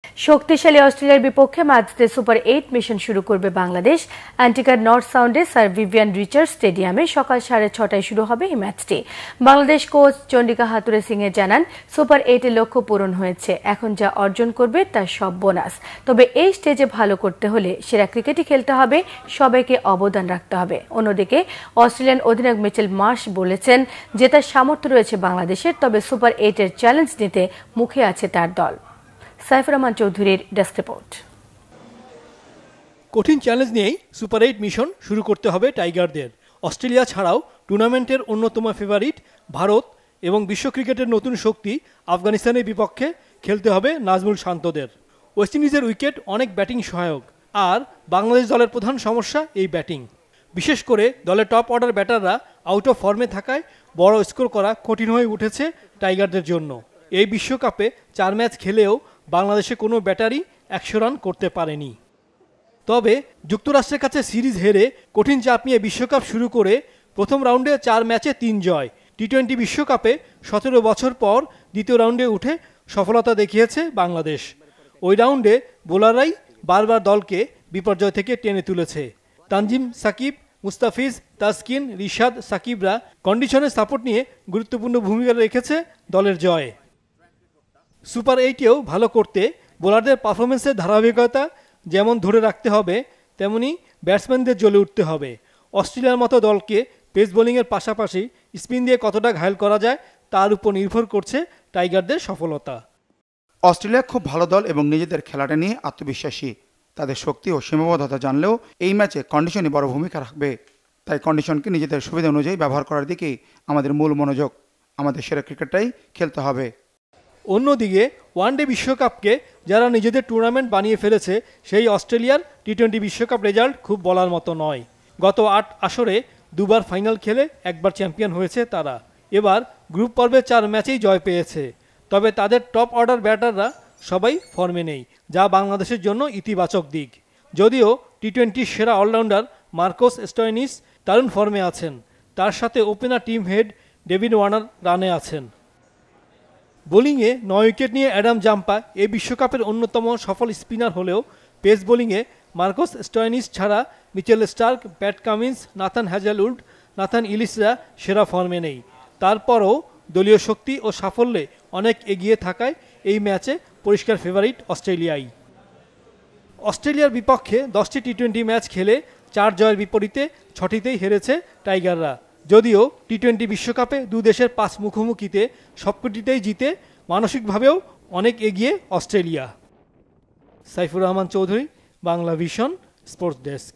শক্তিশালী অস্ট্রেলিয়ার বিপক্ষে ম্যাচডে সুপার 8 মিশন শুরু করবে বাংলাদেশ। অ্যান্টিগার নর্থ সাউন্ডে স্যার ভিভিয়ান রিচার্ডস স্টেডিয়ামে সকাল 6:30টায় শুরু হবে এই ম্যাচটি। বাংলাদেশ কোচ চন্ডিকা হাতুরে সিং জানান, সুপার 8-এর লক্ষ্য পূরণ হয়েছে, এখন যা অর্জন করবে তার সব বোনাস। তবে এই স্টেজে ভালো করতে হলে সেরা ক্রিকেটই খেলতে হবে, সবাইকে অবদান রাখতে হবে। অন্যদিকে অস্ট্রেলিয়ান অধিনায়ক মিচেল মার্শ বলেছেন, জেতার সামর্থ্য রয়েছে বাংলাদেশের, তবে সুপার 8-এর চ্যালেঞ্জ নিতে মুখে আছে তার দল। সাইফুর রহমান চৌধুরীর ডেস্ক রিপোর্ট। কঠিন চ্যালেঞ্জ নিয়েই সুপার 8 মিশন শুরু করতে হবে টাইগারদের। অস্ট্রেলিয়া ছাড়াও টুর্নামেন্টের অন্যতম ফেভারিট ভারত এবং বিশ্ব ক্রিকেটের নতুন শক্তি আফগানিস্তানের বিপক্ষে খেলতে হবে নাজমুল শান্তদের। ওয়েস্ট ইন্ডিজের উইকেট অনেক ব্যাটিং সহায়ক, আর বাংলাদেশ দলের প্রধান সমস্যা এই ব্যাটিং। বিশেষ করে দলের টপ অর্ডার ব্যাটাররা আউট অফ ফর্মে থাকায় বড় স্কোর করা কঠিন হয়ে উঠেছে টাইগারদের জন্য। এই বিশ্বকাপে 4 ম্যাচ খেলেও বাংলাদেশে কোনো ব্যাটারই 100 রান করতে পারেনি। তবে যুক্তরাষ্ট্রের কাছে সিরিজ হেরে কঠিন চাপ নিয়ে বিশ্বকাপ শুরু করে প্রথম রাউন্ডে 4 ম্যাচে 3 জয়। টি-20 বিশ্বকাপে 17 বছর পর দ্বিতীয় রাউন্ডে উঠে সফলতা দেখিয়েছে বাংলাদেশ। ওই রাউন্ডে বোলাররাই বারবার দলকে বিপর্যয় থেকে টেনে তুলেছে। তানজিম সাকিব, মুস্তাফিজ, তাসকিন, রিশাদ, সাকিবরা কন্ডিশনের সাপোর্ট নিয়ে গুরুত্বপূর্ণ ভূমিকা রেখেছে দলের জয়ে। সুপার 8-এও ভালো করতে বোলারদের পারফরমেন্সের ধারাবাহিকতা যেমন ধরে রাখতে হবে, তেমনি ব্যাটসম্যানদের জ্বলে উঠতে হবে। অস্ট্রেলিয়ার মতো দলকে পেস বোলিংয়ের পাশাপাশি স্পিন দিয়ে কতটা ঘায়েল করা যায় তার উপর নির্ভর করছে টাইগারদের সফলতা। অস্ট্রেলিয়া খুব ভালো দল এবং নিজেদের খেলাটা নিয়ে আত্মবিশ্বাসী। তাদের শক্তি ও সীমাবদ্ধতা জানলেও এই ম্যাচে কন্ডিশনই বড় ভূমিকা রাখবে। তাই কন্ডিশনকে নিজেদের সুবিধা অনুযায়ী ব্যবহার করার দিকেই আমাদের মূল মনোযোগ। আমাদের সেরা ক্রিকেটটাই খেলতে হবে। অন্যদিকে ওয়ানডে বিশ্বকাপকে যারা নিজেদের টুর্নামেন্ট বানিয়ে ফেলেছে, সেই অস্ট্রেলিয়ার টি-20 বিশ্বকাপ রেজাল্ট খুব বলার মতো নয়। গত 8 আসরে দুবার ফাইনাল খেলে একবার চ্যাম্পিয়ন হয়েছে তারা। এবার গ্রুপ পর্বে 4 ম্যাচেই জয় পেয়েছে। তবে তাদের টপ অর্ডার ব্যাটাররা সবাই ফর্মে নেই, যা বাংলাদেশের জন্য ইতিবাচক দিক। যদিও টি-20 সেরা অলরাউন্ডার মার্কোস স্টোয়নিস দারুণ ফর্মে আছেন, তার সাথে opener team head David Warner রানে আছেন। বোলিংয়ে 9 উইকেট নিয়ে অ্যাডাম জাম্পা এই বিশ্বকাপের অন্যতম সফল স্পিনার হলেও পেস বোলিংয়ে মার্কোস স্টোয়নিস ছাড়া Mitchell Starc, Pat Cummins, Nathan Hazlewood, Nathan ইলিসরা সেরা ফর্মে নেই। তারপরও দলীয় শক্তি ও সাফল্যে অনেক এগিয়ে থাকায় এই ম্যাচে পরিষ্কার ফেভারিট অস্ট্রেলিয়াই। অস্ট্রেলিয়ার বিপক্ষে 10টি টি-20 ম্যাচ খেলে 4 জয়ের বিপরীতে 6টিতেই হেরেছে টাইগাররা। যদিও টি-20 বিশ্বকাপে দু দেশের 5 মুখোমুখিতে সবকটিতেই জিতে মানসিকভাবেও অনেক এগিয়ে Australia. Saifur Rahman Chowdhury, Bangla vision, sports desk.